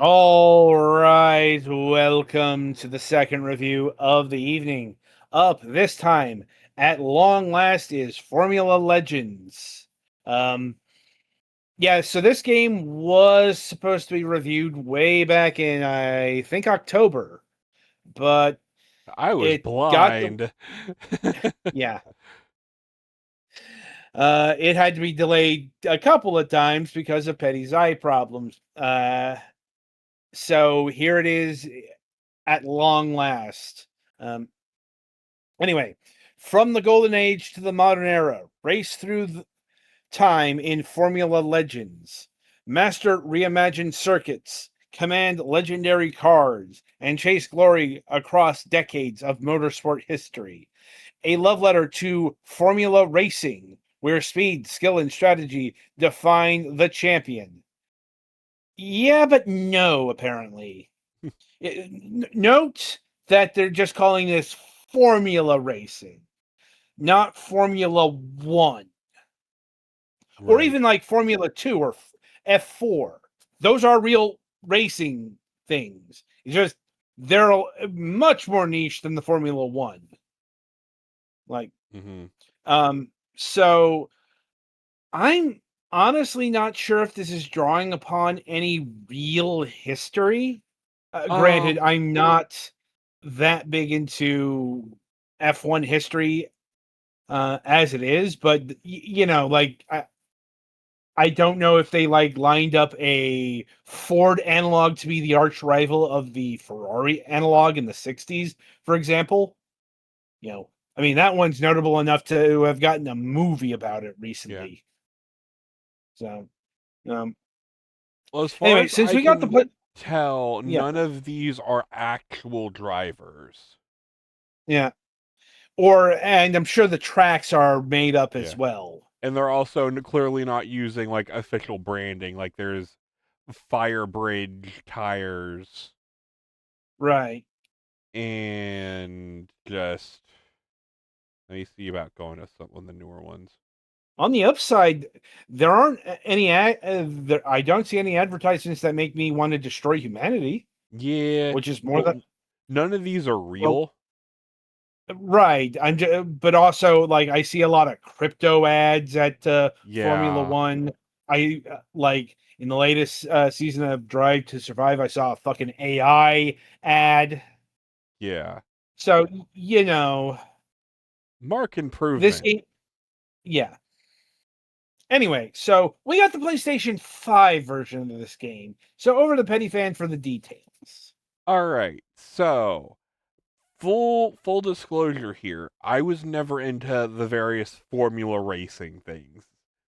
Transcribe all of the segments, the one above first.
All right, welcome to the second review of the evening. Up this time, at long last, is Formula Legends. Um, yeah, so this game was supposed to be reviewed way back in, I think, October, but I was it got blind. yeah, it had to be delayed a couple of times because of Petty's eye problems. So here it is at long last. Um, Anyway, from the golden age to the modern era, race through time in Formula Legends. Master reimagined circuits, command legendary cars, and chase glory across decades of motorsport history. A love letter to Formula Racing, where speed, skill, and strategy define the champion. Yeah, but no, apparently. Note that they're just calling this Formula Racing, not Formula One, or Right. even like Formula Two or F4. Those are real racing things. It's just they're much more niche than the Formula One. Like, hmm so I'm honestly not sure if this is drawing upon any real history. Granted, Um, I'm not that big into F1 history as it is, but like I don't know if they like lined up a Ford analog to be the arch rival of the Ferrari analog in the 60s, for example. I mean, that one's notable enough to have gotten a movie about it yeah. recently. So, um, Well, as far anyway, as since I we got the can play, tell, yeah, none of these are actual drivers. yeah, and I'm sure the tracks are made up as Yeah. well. And they're also clearly not using like official branding. Like there's Firebridge tires Right. and just let me see about going to some of the newer ones. On the upside, there aren't I don't see any advertisements that make me want to destroy humanity, Yeah, which is more but than none of these are well, real. right. But also like I see a lot of crypto ads at Formula Yeah, One. I like in the latest season of Drive to Survive, I saw a fucking AI ad. yeah. So you know Mark this improvement. game, yeah. Anyway, so we got the PlayStation 5 version of this game. So over to Petty Fan for the details. All right. So, full disclosure here. I was never into the various formula racing things.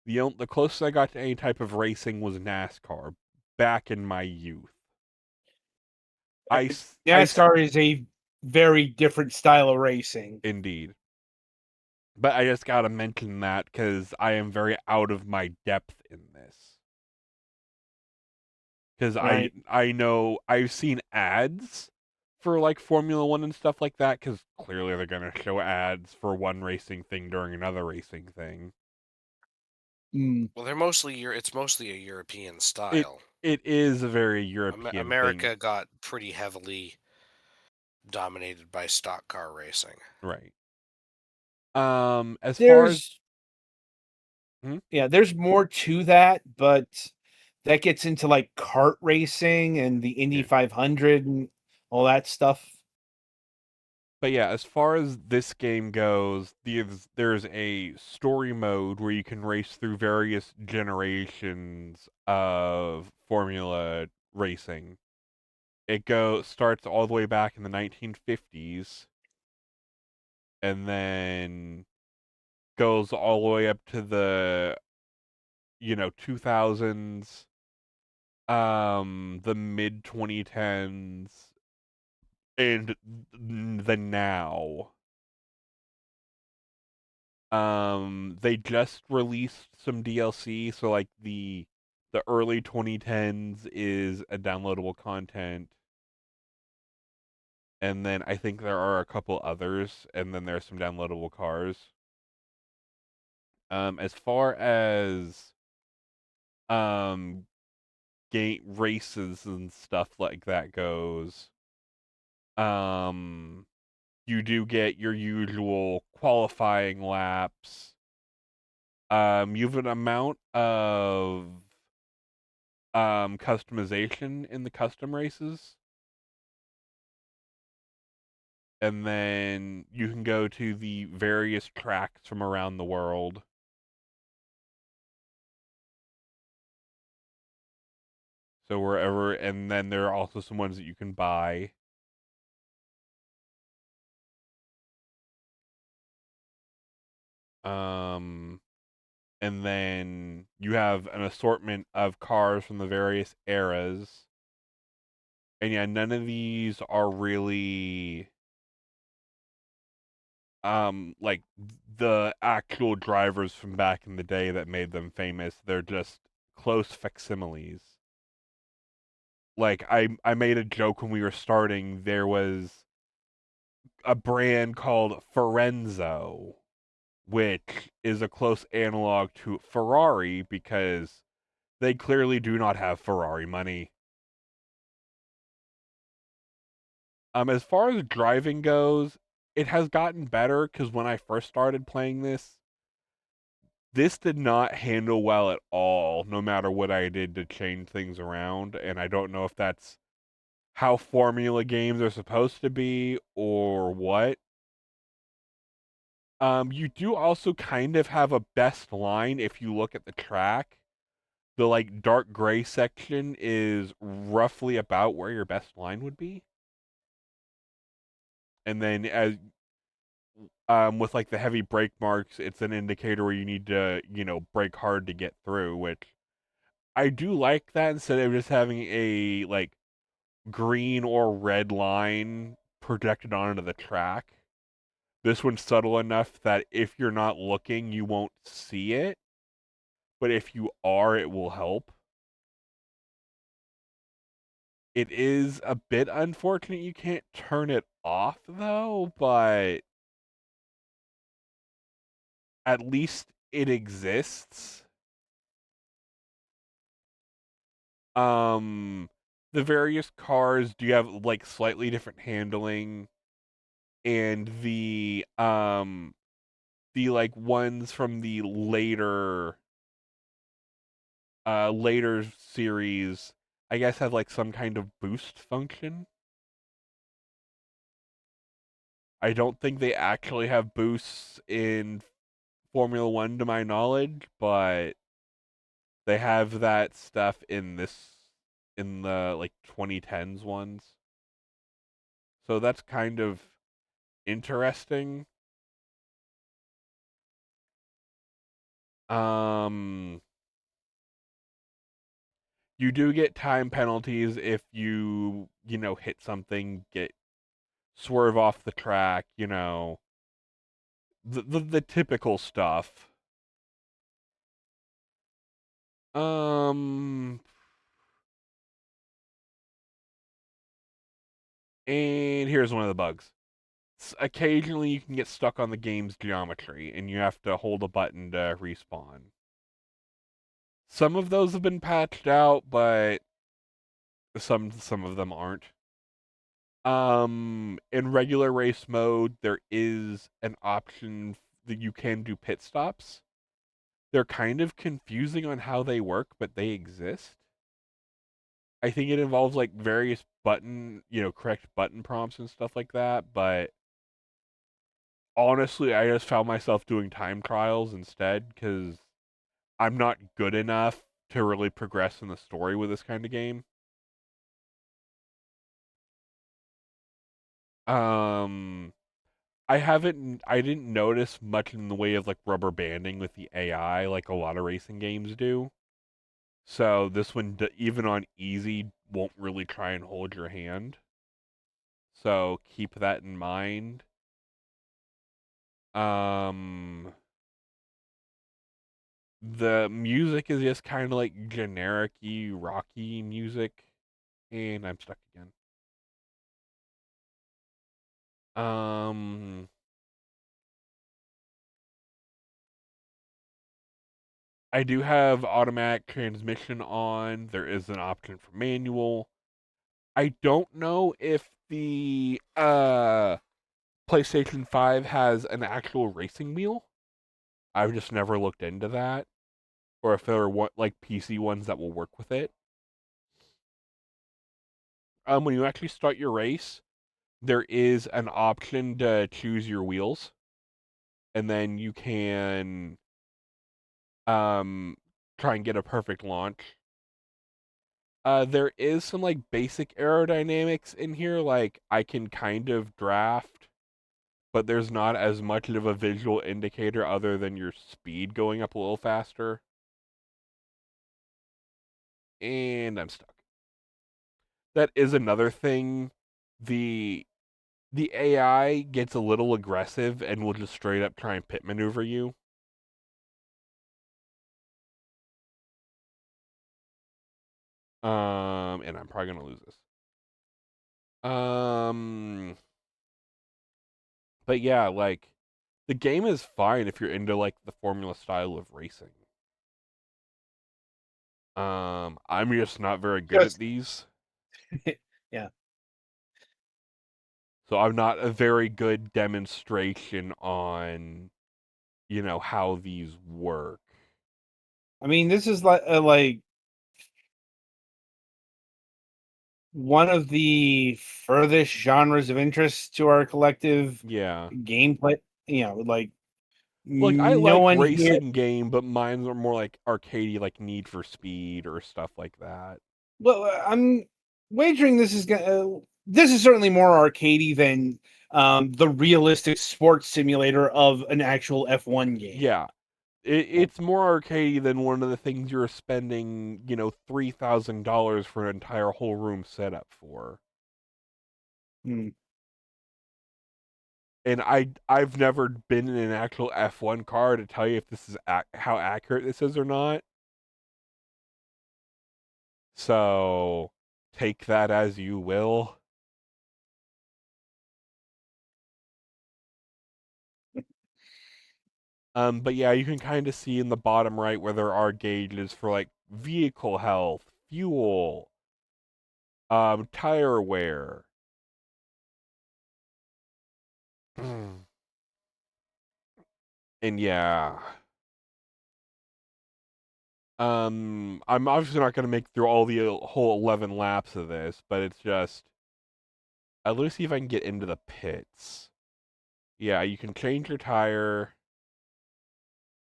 The closest I got to any type of racing was NASCAR back in my youth. NASCAR is a very different style of racing. Indeed. But I just got to mention that cuz I am very out of my depth in this. Cuz Right. I know I've seen ads for like Formula 1 and stuff like that cuz clearly they're going to show ads for one racing thing during another racing thing. Mm, Well, they're mostly it's mostly a European It style. it is a very European thing, America got pretty heavily dominated by stock car racing. right? As far as there's hmm? yeah, there's more to that, but that gets into like kart racing and the Indy Yeah. 500 and all that stuff. But yeah, as far as this game goes, there's a story mode where you can race through various generations of Formula racing. It starts all the way back in the 1950s and then goes all the way up to the 2000s, the mid 2010s, and the now. They just released some DLC, so like the early 2010s is a downloadable content, and then I think there are a couple others, and then there's some downloadable cars. As far as um game races and stuff like that goes, you do get your usual qualifying laps. You have an amount of customization in the custom races. And then you can go to the various tracks from around the world. So wherever, and then there are also some ones that you can buy. Um, and then you have an assortment of cars from the various eras. And yeah, none of these are really like the actual drivers from back in the day that made them famous. They're just close facsimiles. Like I made a joke when we were starting. There was a brand called Forenzo, which is a close analog to Ferrari because they clearly do not have Ferrari money. As far as driving goes, it has gotten better because when I first started playing this did not handle well at all, no matter what I did to change things around, and I don't know if that's how formula games are supposed to be or what. You do also kind of have a best line if you look at the track. The like dark gray section is roughly about where your best line would be. And then as with like the heavy brake marks, it's an indicator where you need to, brake hard to get through, which I do like that instead of just having a like green or red line projected onto the track. This one's subtle enough that if you're not looking, you won't see it. But if you are, it will help. It is a bit unfortunate you can't turn it off, though, but at least it exists. Um, the various cars do have like slightly different handling, and the like ones from the later series, I guess have like some kind of boost function. I don't think they actually have boosts in Formula One to my knowledge, but they have that stuff in the like 2010s ones. So that's kind of interesting. Um you do get time penalties if you hit something, get swerve off the track, the typical stuff. Um and here's one of the bugs. Occasionally you can get stuck on the game's geometry and you have to hold a button to respawn. Some of those have been patched out, but some of them aren't. In regular race mode, there is an option that you can do pit stops. They're kind of confusing on how they work, but they exist. I think it involves like various correct button prompts and stuff like that, but honestly, I just found myself doing time trials instead because I'm not good enough to really progress in the story with this kind of game. Um, I didn't notice much in the way of like rubber banding with the AI like a lot of racing games do. So this one, even on easy, won't really try and hold your hand. So keep that in mind. Um, the music is just kind of like generic-y, rocky music, and I'm stuck again. Um, I do have automatic transmission on. There is an option for manual. I don't know if the PlayStation 5 has an actual racing wheel. I've just never looked into that, or if there are like PC ones that will work with it. When you actually start your race, there is an option to choose your wheels, and then you can um try and get a perfect launch. There is some like basic aerodynamics in here, like I can kind of draft, but there's not as much of a visual indicator other than your speed going up a little faster. And I'm stuck. That is another thing. The the AI gets a little aggressive and will just straight up try and pit maneuver you. And I'm probably gonna lose this. But yeah, like the game is fine if you're into like the formula style of racing. I'm just not very good at Just these, yeah. so I'm not a very good demonstration on, how these work. I mean, this is like one of the furthest genres of interest to our collective Yeah. gameplay. Like Like I no like one here. racing game, but mine are more like arcadey, like Need for Speed or stuff like that. Well, I'm wagering this is gonna. This is certainly more arcadey than the realistic sports simulator of an actual F1 game. Yeah. It's more arcadey than one of the things you're spending, $3,000 for an entire whole room setup for. Hmm. And I've never been in an actual F1 car to tell you if this is how accurate this is or not. So take that as you will. But yeah, you can kind of see in the bottom right where there are gauges for like vehicle health, fuel, tire wear. And yeah. I'm obviously not going to make through all the whole 11 laps of this, but it's just let me see if I can get into the pits. Yeah, you can change your tire,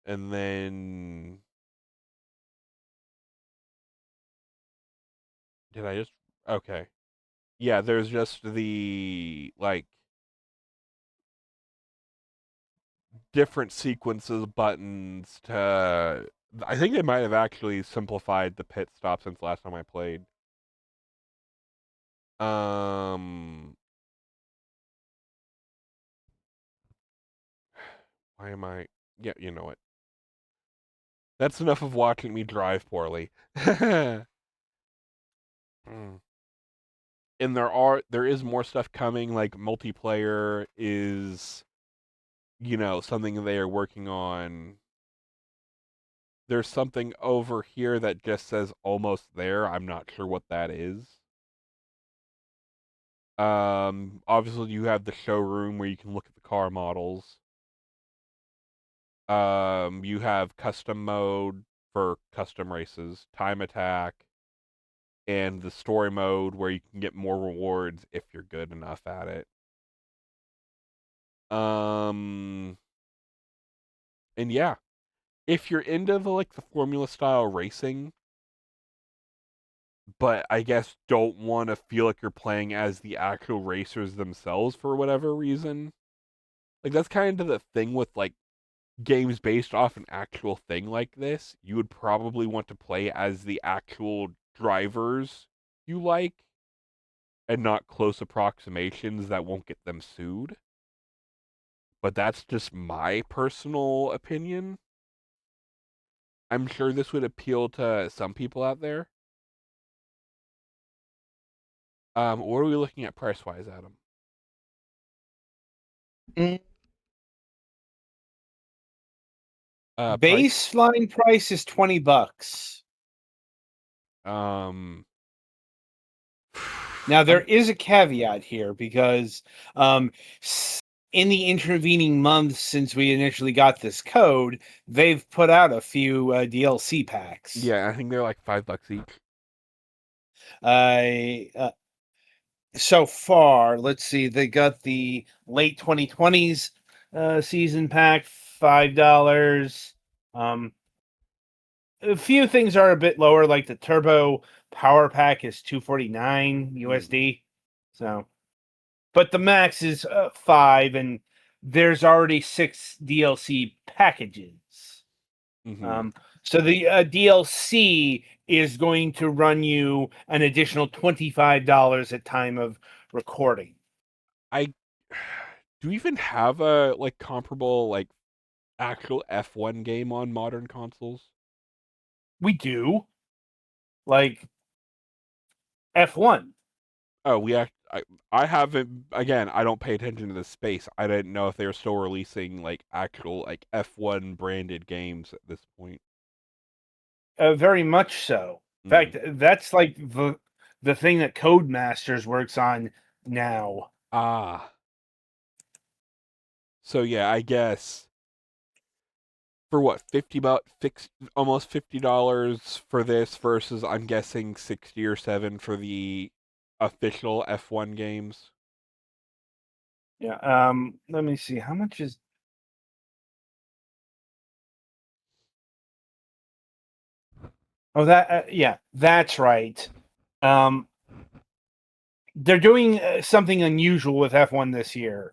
and then did I just okay? Yeah, there's just the like different sequences buttons to. I think they might have actually simplified the pit stop since last time I played. Um, why am I? Yeah, you know what? That's enough of watching me drive poorly. Mm. And there is more stuff coming. Like multiplayer is, something they are working on. There's something over here that just says almost there. I'm not sure what that is. Obviously you have the showroom where you can look at the car models. You have custom mode for custom races, time attack, and the story mode where you can get more rewards if you're good enough at it. Um, and yeah, if you're into the formula style racing, but I guess don't want to feel like you're playing as the actual racers themselves for whatever reason, like that's kind of the thing with like games based off an actual thing like this. You would probably want to play as the actual drivers you like and not close approximations that won't get them sued. But that's just my personal opinion. I'm sure this would appeal to some people out there. What are we looking at price wise, Adam? Mm. Price. Baseline price is $20. Now there is a caveat here because in the intervening months since we initially got this code, they've put out a few DLC packs. Yeah, I think they're like $5 each. So far, let's see, they got the late 2020s season pack, $5. A few things are a bit lower, like the Turbo Power Pack is $249 USD. So, but the max is $5, and there's already 6 DLC packages. So the DLC is going to run you an additional $25 at time of recording. Do you even have a like comparable like actual F1 game on modern consoles? We do, like F1. Oh, I haven't. Again, I don't pay attention to this space. I didn't know if they were still releasing like actual like F1 branded games at this point. Very much so. In fact, that's like the thing that Codemasters works on now. Ah. So yeah, I guess for what, 50 about fixed almost $50 for this versus I'm guessing 60 or 7 for the official F1 games. Yeah. Let me see. How much is? Oh, yeah, that's right. They're doing something unusual with F1 this year.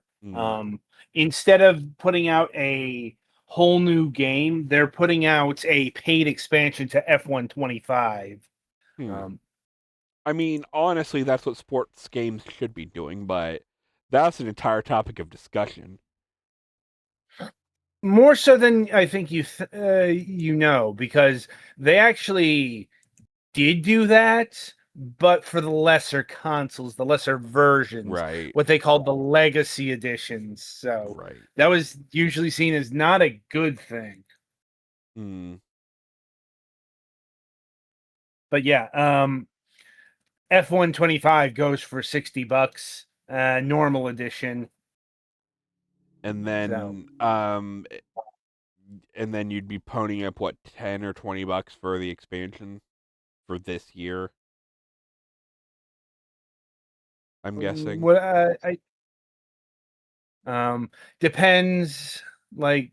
Instead of putting out a whole new game, they're putting out a paid expansion to F1 25. I mean, honestly, that's what sports games should be doing, but that's an entire topic of discussion. More so than I think you know, because they actually did do that, but for the lesser consoles, the lesser versions, Right. what they called the legacy editions. So Right. that was usually seen as not a good thing. But yeah, F125 goes for $60, normal edition. And then and then you'd be ponying up what, 10 or $20 for the expansion for this year. I'm guessing. What depends. Like,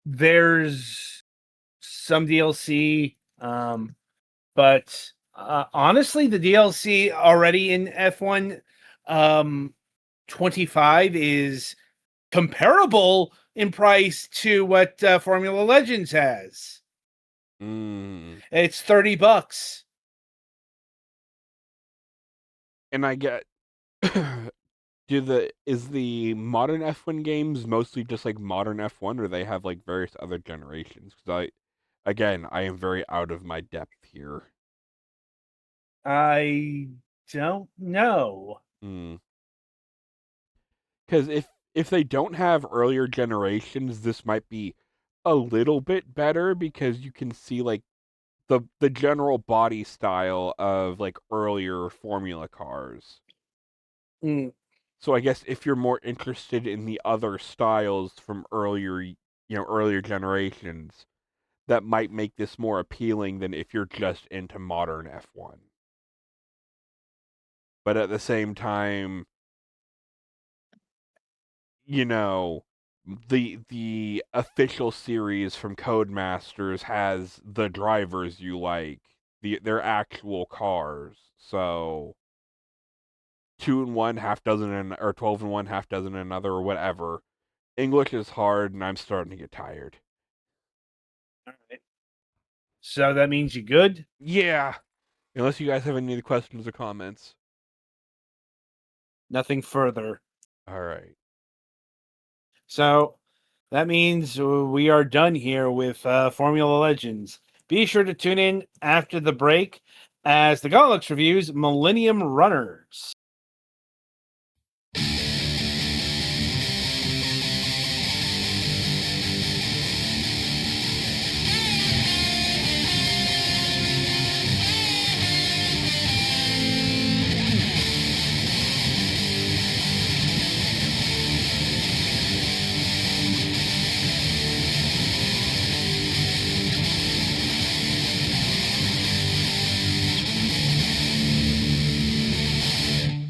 there's some DLC, but honestly, the DLC already in F1 25 is comparable in price to what Formula Legends has. It's $30. And I get is the modern F1 games mostly just like modern F1, or they have like various other generations? Because I am very out of my depth here. I don't know. Because if they don't have earlier generations, this might be a little bit better because you can see like the general body style of like earlier Formula cars. So I guess if you're more interested in the other styles from earlier generations, that might make this more appealing than if you're just into modern F1. But at the same time, the official series from Codemasters has the drivers you like, their actual cars. So 2 and 1, half dozen, or 12 and 1, half dozen another, or whatever. English is hard, and I'm starting to get tired. All right. So that means you good? Yeah. Unless you guys have any other questions or comments. Nothing further. All right. So that means we are done here with Formula Legends. Be sure to tune in after the break as the Galax reviews Millennium Runners.